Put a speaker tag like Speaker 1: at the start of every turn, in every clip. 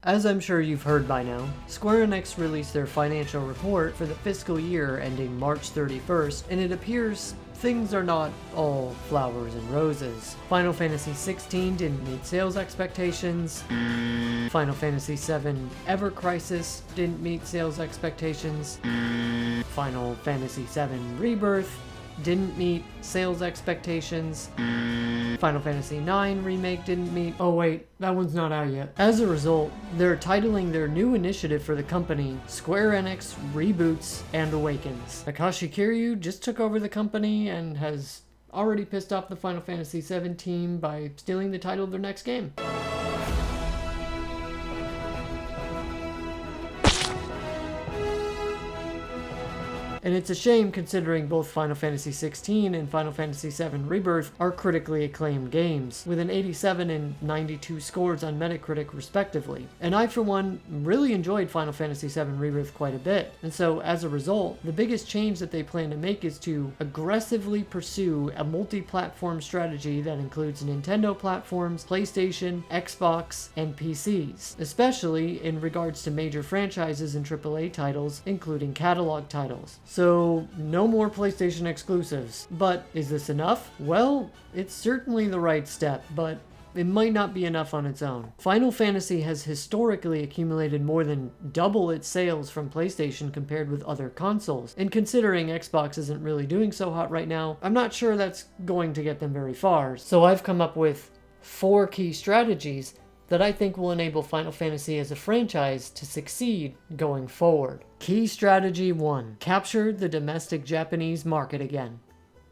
Speaker 1: As I'm sure you've heard by now, Square Enix released their financial report for the fiscal year ending March 31st, and it appears things are not all flowers and roses. Final Fantasy XVI didn't meet sales expectations. Final Fantasy VII Ever Crisis didn't meet sales expectations. Final Fantasy VII Rebirth didn't meet sales expectations. Final Fantasy IX Remake didn't meet... Oh wait, that one's not out yet. As a result, they're titling their new initiative for the company Square Enix Reboots and Awakens. Takashi Kiryu just took over the company and has already pissed off the Final Fantasy VII team by stealing the title of their next game. And it's a shame considering both Final Fantasy XVI and Final Fantasy VII Rebirth are critically acclaimed games, with an 87 and 92 scores on Metacritic respectively. And I, for one, really enjoyed Final Fantasy VII Rebirth quite a bit. And so, as a result, the biggest change that they plan to make is to aggressively pursue a multi-platform strategy that includes Nintendo platforms, PlayStation, Xbox, and PCs, especially in regards to major franchises and AAA titles, including catalog titles. So, no more PlayStation exclusives. But is this enough? Well, it's certainly the right step, but it might not be enough on its own. Final Fantasy has historically accumulated more than double its sales from PlayStation compared with other consoles, and considering Xbox isn't really doing so hot right now, I'm not sure that's going to get them very far. So I've come up with 4 key strategies that I think will enable Final Fantasy as a franchise to succeed going forward. Key Strategy 1. Capture the domestic Japanese market again.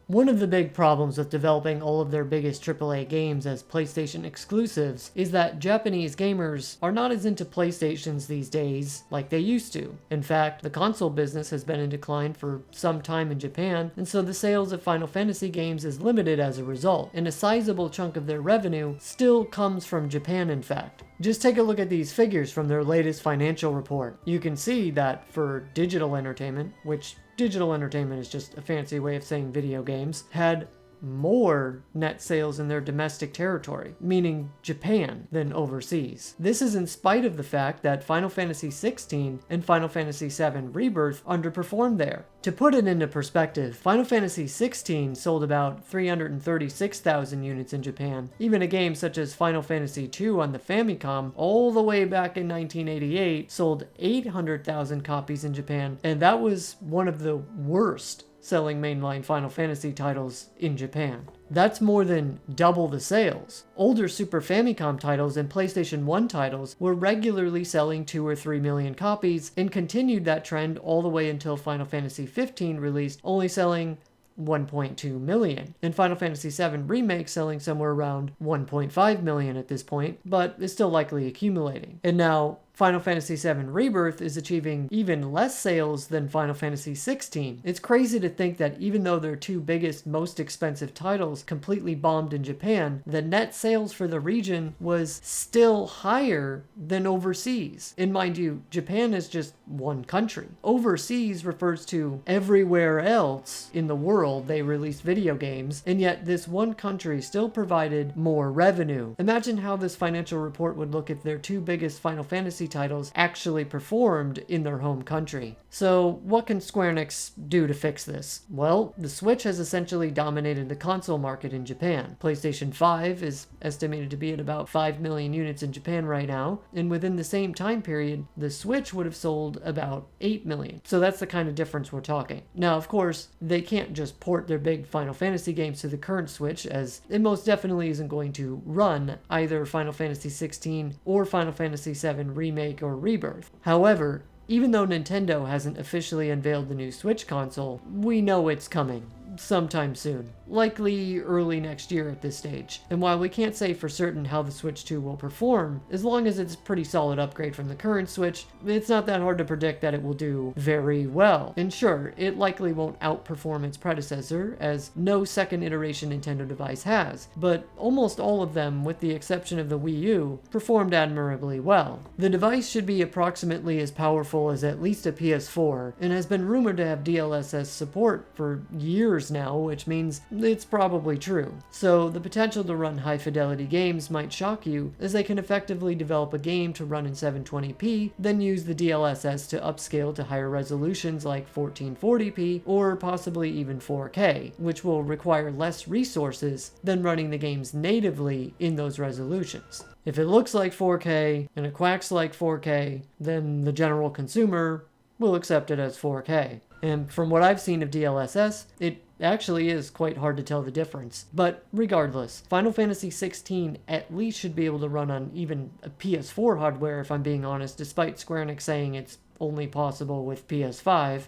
Speaker 1: One of the big problems with developing all of their biggest AAA games as PlayStation exclusives is that Japanese gamers are not as into PlayStations these days like they used to. In fact, the console business has been in decline for some time in Japan, and so the sales of Final Fantasy games is limited as a result, and a sizable chunk of their revenue still comes from Japan in fact. Just take a look at these figures from their latest financial report. You can see that for digital entertainment, which digital entertainment is just a fancy way of saying video games, had more net sales in their domestic territory, meaning Japan, than overseas. This is in spite of the fact that Final Fantasy XVI and Final Fantasy VII Rebirth underperformed there. To put it into perspective, Final Fantasy XVI sold about 336,000 units in Japan. Even a game such as Final Fantasy II on the Famicom, all the way back in 1988, sold 800,000 copies in Japan, and that was one of the worst selling mainline Final Fantasy titles in Japan. That's more than double the sales. Older Super Famicom titles and PlayStation 1 titles were regularly selling 2 or 3 million copies and continued that trend all the way until Final Fantasy XV released, only selling 1.2 million, and Final Fantasy VII Remake selling somewhere around 1.5 million at this point, but is still likely accumulating. And now, Final Fantasy VII Rebirth is achieving even less sales than Final Fantasy XVI. It's crazy to think that even though their 2 biggest, most expensive titles completely bombed in Japan, the net sales for the region was still higher than overseas. And mind you, Japan is just one country. Overseas refers to everywhere else in the world they released video games, and yet this one country still provided more revenue. Imagine how this financial report would look if their 2 biggest Final Fantasy titles actually performed in their home country. So what can Square Enix do to fix this? Well, the Switch has essentially dominated the console market in Japan. PlayStation 5 is estimated to be at about 5 million units in Japan right now, and within the same time period, the Switch would have sold about 8 million. So that's the kind of difference we're talking. Now, of course, they can't just port their big Final Fantasy games to the current Switch, as it most definitely isn't going to run either Final Fantasy XVI or Final Fantasy VII Remake or Rebirth. However, even though Nintendo hasn't officially unveiled the new Switch console, we know it's coming sometime soon. Likely early next year at this stage. And while we can't say for certain how the Switch 2 will perform, as long as it's a pretty solid upgrade from the current Switch, it's not that hard to predict that it will do very well. And sure, it likely won't outperform its predecessor, as no second iteration Nintendo device has, but almost all of them, with the exception of the Wii U, performed admirably well. The device should be approximately as powerful as at least a PS4, and has been rumored to have DLSS support for years cores now, which means it's probably true. So the potential to run high-fidelity games might shock you, as they can effectively develop a game to run in 720p, then use the DLSS to upscale to higher resolutions like 1440p, or possibly even 4K, which will require less resources than running the games natively in those resolutions. If it looks like 4K and it quacks like 4K, then the general consumer will accept it as 4K. And from what I've seen of DLSS, it actually is quite hard to tell the difference. But regardless, Final Fantasy XVI at least should be able to run on even a PS4 hardware, if I'm being honest, despite Square Enix saying it's only possible with PS5.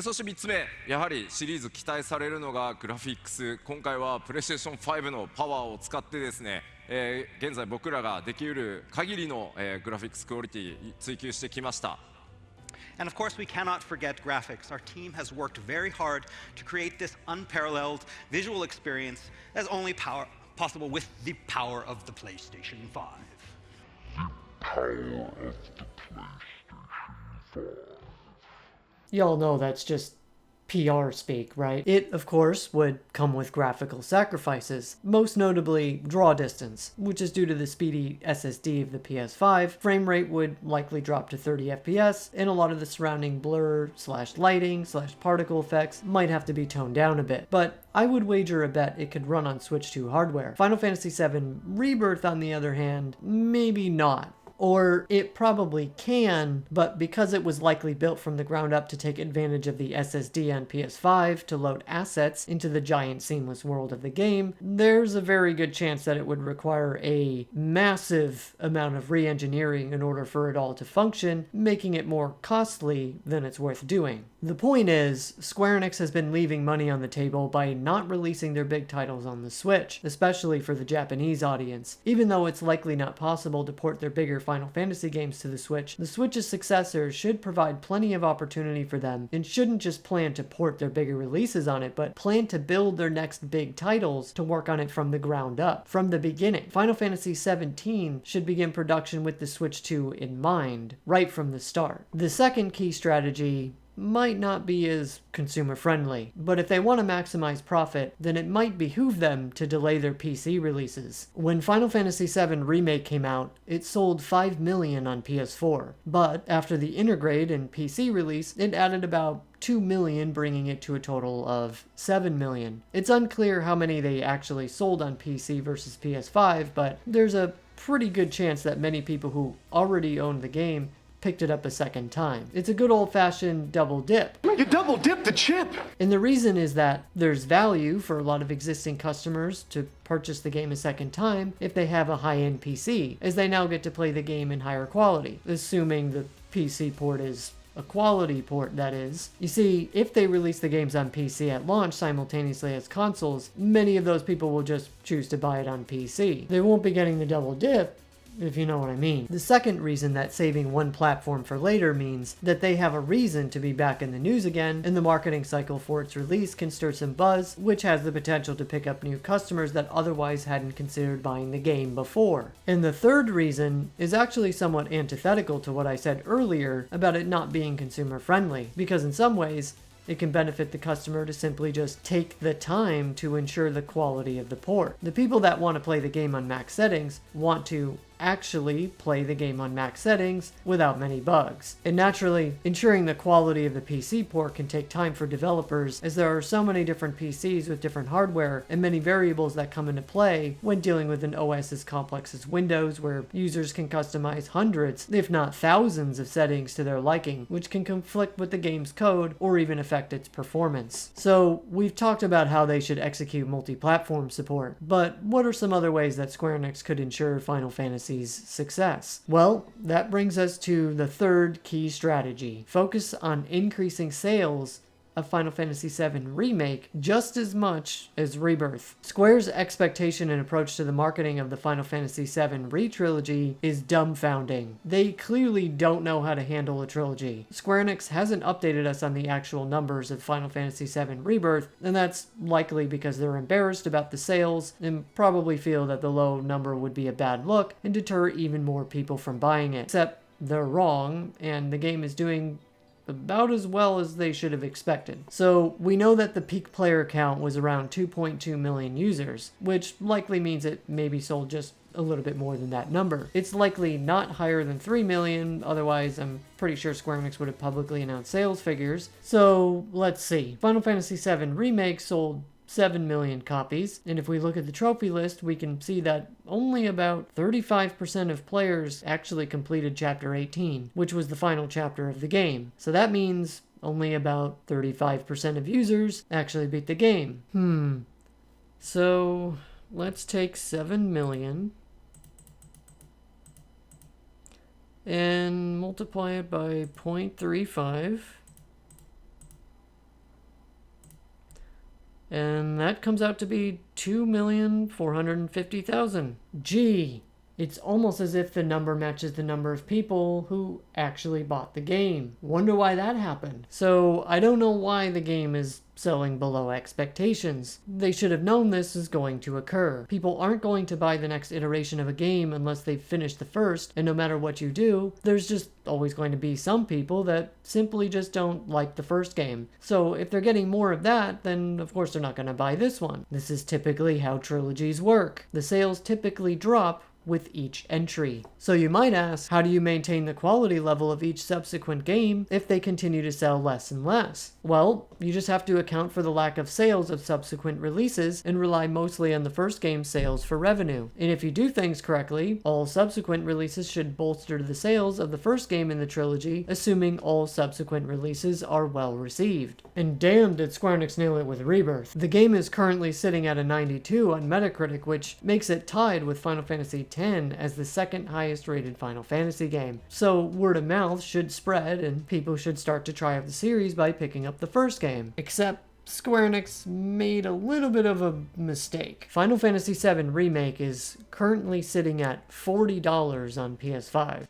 Speaker 2: そして3つ目、やはりシリーズ期待されるのがグラフィックス。今回はプレイステーション5のパワーを使ってですね、現在僕らができうる限りの、グラフィックスクオリティ追求してきました。
Speaker 3: And of course, we cannot forget graphics. Our team has worked very hard to create this unparalleled visual experience that's only possible with the power of the PlayStation 5.
Speaker 4: The power of the PlayStation 5.
Speaker 1: Y'all know that's just PR speak, right? It, of course, would come with graphical sacrifices, most notably draw distance, which is due to the speedy SSD of the PS5. Frame rate would likely drop to 30 FPS, and a lot of the surrounding blur / lighting / particle effects might have to be toned down a bit. But I would wager a bet it could run on Switch 2 hardware. Final Fantasy VII Rebirth, on the other hand, maybe not. Or it probably can, but because it was likely built from the ground up to take advantage of the SSD on PS5 to load assets into the giant seamless world of the game, there's a very good chance that it would require a massive amount of re-engineering in order for it all to function, making it more costly than it's worth doing. The point is, Square Enix has been leaving money on the table by not releasing their big titles on the Switch, especially for the Japanese audience. Even though it's likely not possible to port their bigger Final Fantasy games to the Switch's successor should provide plenty of opportunity for them, and shouldn't just plan to port their bigger releases on it, but plan to build their next big titles to work on it from the ground up, from the beginning. Final Fantasy XVII should begin production with the Switch 2 in mind, right from the start. The second key strategy might not be as consumer friendly, but if they want to maximize profit, then it might behoove them to delay their PC releases. When Final Fantasy VII Remake came out, it sold 5 million on PS4, but after the Intergrade and PC release, it added about 2 million, bringing it to a total of 7 million. It's unclear how many they actually sold on PC versus PS5, but there's a pretty good chance that many people who already owned the game picked it up a second time. It's a good old-fashioned double dip.
Speaker 5: You double dipped the chip!
Speaker 1: And the reason is that there's value for a lot of existing customers to purchase the game a second time if they have a high-end PC, as they now get to play the game in higher quality, assuming the PC port is a quality port, that is. You see, if they release the games on PC at launch simultaneously as consoles, many of those people will just choose to buy it on PC. They won't be getting the double dip, if you know what I mean. The second reason that saving one platform for later means that they have a reason to be back in the news again, and the marketing cycle for its release can stir some buzz, which has the potential to pick up new customers that otherwise hadn't considered buying the game before. And the third reason is actually somewhat antithetical to what I said earlier about it not being consumer friendly, because in some ways, it can benefit the customer to simply just take the time to ensure the quality of the port. The people that want to play the game on max settings want to actually play the game on max settings without many bugs. And naturally, ensuring the quality of the PC port can take time for developers, as there are so many different PCs with different hardware and many variables that come into play when dealing with an OS as complex as Windows, where users can customize hundreds, if not thousands, of settings to their liking, which can conflict with the game's code or even affect its performance. So we've talked about how they should execute multi-platform support, but what are some other ways that Square Enix could ensure Final Fantasy's success? Well, that brings us to the third key strategy. Focus on increasing sales of Final Fantasy VII Remake just as much as Rebirth. Square's expectation and approach to the marketing of the Final Fantasy VII Re-trilogy is dumbfounding. They clearly don't know how to handle a trilogy. Square Enix hasn't updated us on the actual numbers of Final Fantasy VII Rebirth, and that's likely because they're embarrassed about the sales and probably feel that the low number would be a bad look and deter even more people from buying it. Except they're wrong, and the game is doing about as well as they should have expected. So we know that the peak player count was around 2.2 million users, which likely means it maybe sold just a little bit more than that number. It's likely not higher than 3 million, otherwise I'm pretty sure Square Enix would have publicly announced sales figures. So let's see. Final Fantasy VII Remake sold 7 million copies, and if we look at the trophy list, we can see that only about 35% of players actually completed Chapter 18, which was the final chapter of the game. So that means only about 35% of users actually beat the game. So let's take 7 million and multiply it by 0.35. And that comes out to be 2,450,000. Gee, it's almost as if the number matches the number of people who actually bought the game. Wonder why that happened. So I don't know why the game is selling below expectations. They should have known this is going to occur. People aren't going to buy the next iteration of a game unless they've finished the first, and no matter what you do, there's just always going to be some people that simply just don't like the first game. So if they're getting more of that, then of course they're not going to buy this one. This is typically how trilogies work. The sales typically drop with each entry. So you might ask, how do you maintain the quality level of each subsequent game if they continue to sell less and less? Well, you just have to account for the lack of sales of subsequent releases and rely mostly on the first game's sales for revenue. And if you do things correctly, all subsequent releases should bolster the sales of the first game in the trilogy, assuming all subsequent releases are well received. And damn did Square Enix nail it with Rebirth. The game is currently sitting at a 92 on Metacritic, which makes it tied with Final Fantasy X as the second highest rated Final Fantasy game. So word of mouth should spread and people should start to try out the series by picking up the first game. Except Square Enix made a little bit of a mistake. Final Fantasy VII Remake is currently sitting at $40 on PS5.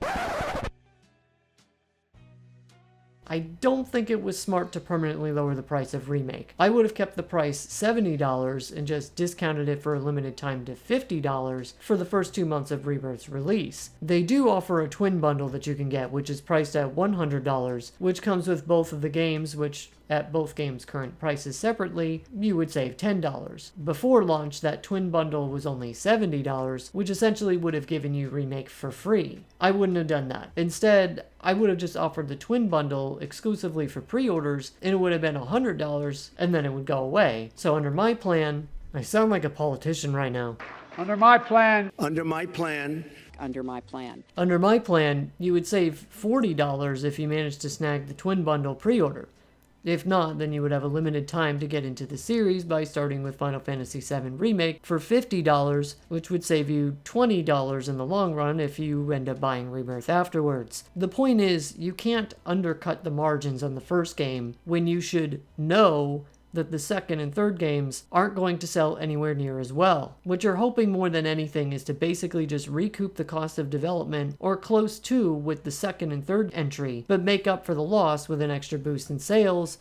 Speaker 1: I don't think it was smart to permanently lower the price of Remake. I would have kept the price $70 and just discounted it for a limited time to $50 for the first 2 months of Rebirth's release. They do offer a twin bundle that you can get, which is priced at $100, which comes with both of the games, which at both games' current prices separately, you would save $10. Before launch, that twin bundle was only $70, which essentially would have given you Remake for free. I wouldn't have done that. Instead, I would have just offered the twin bundle exclusively for pre-orders, and it would have been $100, and then it would go away. So under my plan, I sound like a politician right now.
Speaker 5: Under my plan.
Speaker 6: Under my plan.
Speaker 7: Under my plan.
Speaker 1: Under my plan, you would save $40 if you managed to snag the twin bundle pre-order. If not, then you would have a limited time to get into the series by starting with Final Fantasy VII Remake for $50, which would save you $20 in the long run if you end up buying Rebirth afterwards. The point is, you can't undercut the margins on the first game when you should know that the second and third games aren't going to sell anywhere near as well. What you're hoping more than anything is to basically just recoup the cost of development, or close to, with the second and third entry, but make up for the loss with an extra boost in sales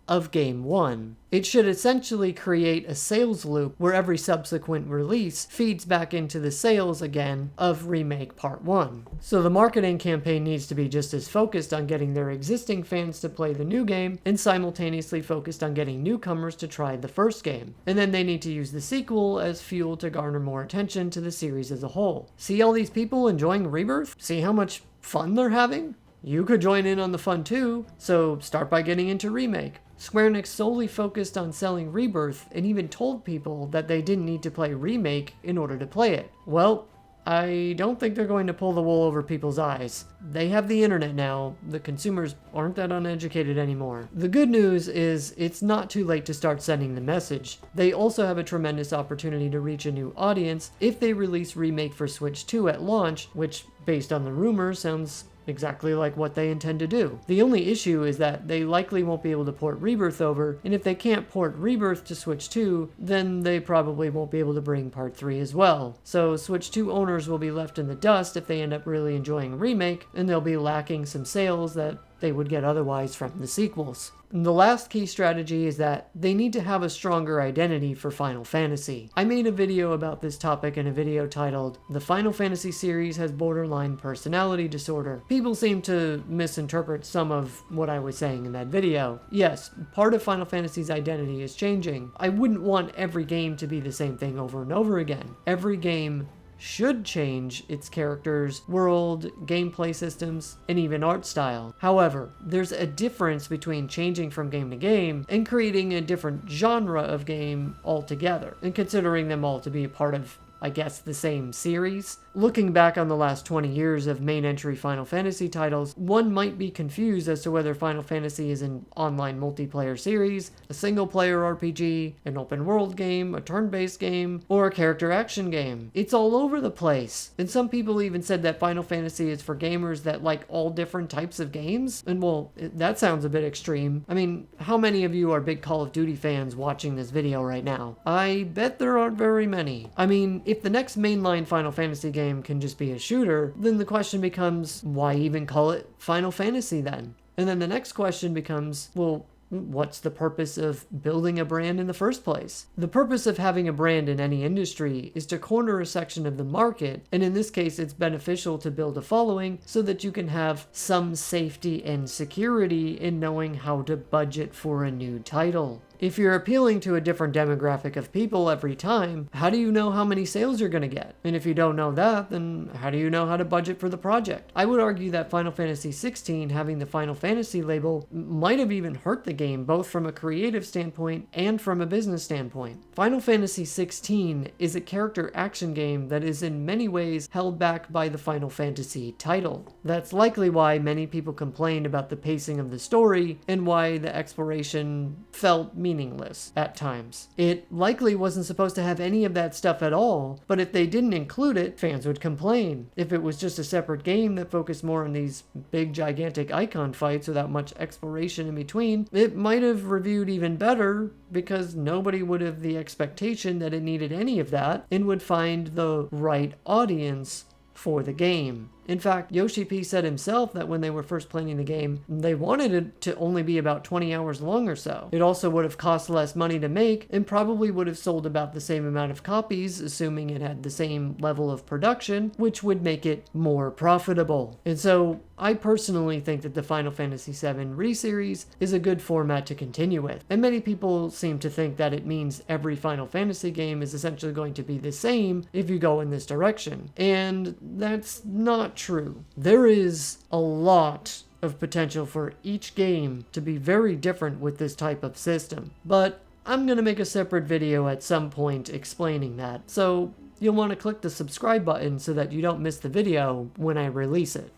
Speaker 1: of Game 1. It should essentially create a sales loop where every subsequent release feeds back into the sales again of Remake Part 1. So the marketing campaign needs to be just as focused on getting their existing fans to play the new game and simultaneously focused on getting newcomers to try the first game. And then they need to use the sequel as fuel to garner more attention to the series as a whole. See all these people enjoying Rebirth? See how much fun they're having? You could join in on the fun too, so start by getting into Remake. Square Enix solely focused on selling Rebirth and even told people that they didn't need to play Remake in order to play it. Well, I don't think they're going to pull the wool over people's eyes. They have the internet now. The consumers aren't that uneducated anymore. The good news is it's not too late to start sending the message. They also have a tremendous opportunity to reach a new audience if they release Remake for Switch 2 at launch, which, based on the rumors, sounds exactly like what they intend to do. The only issue is that they likely won't be able to port Rebirth over, and if they can't port Rebirth to Switch 2, then they probably won't be able to bring Part 3 as well. So Switch 2 owners will be left in the dust if they end up really enjoying Remake, and they'll be lacking some sales that they would get otherwise from the sequels. And the last key strategy is that they need to have a stronger identity for Final Fantasy. I made a video about this topic in a video titled, "The Final Fantasy series has borderline personality disorder." People seem to misinterpret some of what I was saying in that video. Yes, part of Final Fantasy's identity is changing. I wouldn't want every game to be the same thing over and over again. Every game should change its characters, world, gameplay systems, and even art style. However, there's a difference between changing from game to game and creating a different genre of game altogether, and considering them all to be a part of, I guess, the same series. Looking back on the last 20 years of main entry Final Fantasy titles, one might be confused as to whether Final Fantasy is an online multiplayer series, a single-player RPG, an open-world game, a turn-based game, or a character action game. It's all over the place. And some people even said that Final Fantasy is for gamers that like all different types of games. And well, that sounds a bit extreme. I mean, how many of you are big Call of Duty fans watching this video right now? I bet there aren't very many. I mean, if the next mainline Final Fantasy game can just be a shooter, then the question becomes, why even call it Final Fantasy then? And then the next question becomes, well, what's the purpose of building a brand in the first place? The purpose of having a brand in any industry is to corner a section of the market, and in this case it's beneficial to build a following so that you can have some safety and security in knowing how to budget for a new title. If you're appealing to a different demographic of people every time, how do you know how many sales you're going to get? And if you don't know that, then how do you know how to budget for the project? I would argue that Final Fantasy XVI having the Final Fantasy label might have even hurt the game, both from a creative standpoint and from a business standpoint. Final Fantasy XVI is a character action game that is in many ways held back by the Final Fantasy title. That's likely why many people complained about the pacing of the story and why the exploration felt meaningless at times. It likely wasn't supposed to have any of that stuff at all, but if they didn't include it, fans would complain. If it was just a separate game that focused more on these big gigantic icon fights without much exploration in between, it might have reviewed even better because nobody would have the expectation that it needed any of that and would find the right audience for the game. In fact, Yoshi P said himself that when they were first planning the game, they wanted it to only be about 20 hours long or so. It also would have cost less money to make and probably would have sold about the same amount of copies, assuming it had the same level of production, which would make it more profitable. And so, I personally think that the Final Fantasy VII Re-Series is a good format to continue with. And many people seem to think that it means every Final Fantasy game is essentially going to be the same if you go in this direction. And that's not true. There is a lot of potential for each game to be very different with this type of system. But I'm going to make a separate video at some point explaining that. So you'll want to click the subscribe button so that you don't miss the video when I release it.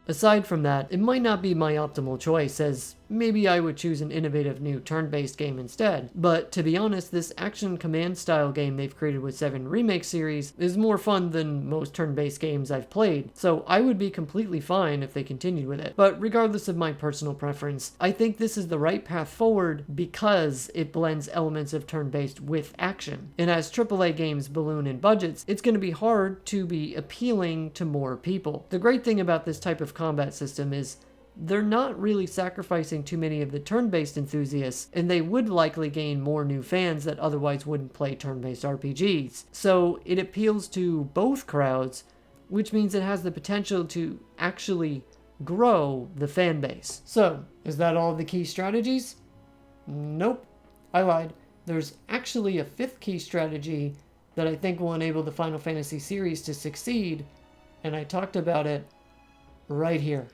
Speaker 1: Aside from that, it might not be my optimal choice, as maybe I would choose an innovative new turn-based game instead. But to be honest, this action command style game they've created with 7 Remake series is more fun than most turn-based games I've played, so I would be completely fine if they continued with it. But regardless of my personal preference, I think this is the right path forward because it blends elements of turn-based with action. And as AAA games balloon in budgets, it's going to be hard to be appealing to more people. The great thing about this type of combat system is they're not really sacrificing too many of the turn-based enthusiasts, and they would likely gain more new fans that otherwise wouldn't play turn-based RPGs. So it appeals to both crowds, which means it has the potential to actually grow the fan base. So, is that all the key strategies? Nope, I lied. There's actually a 5th key strategy that I think will enable the Final Fantasy series to succeed, and I talked about it right here.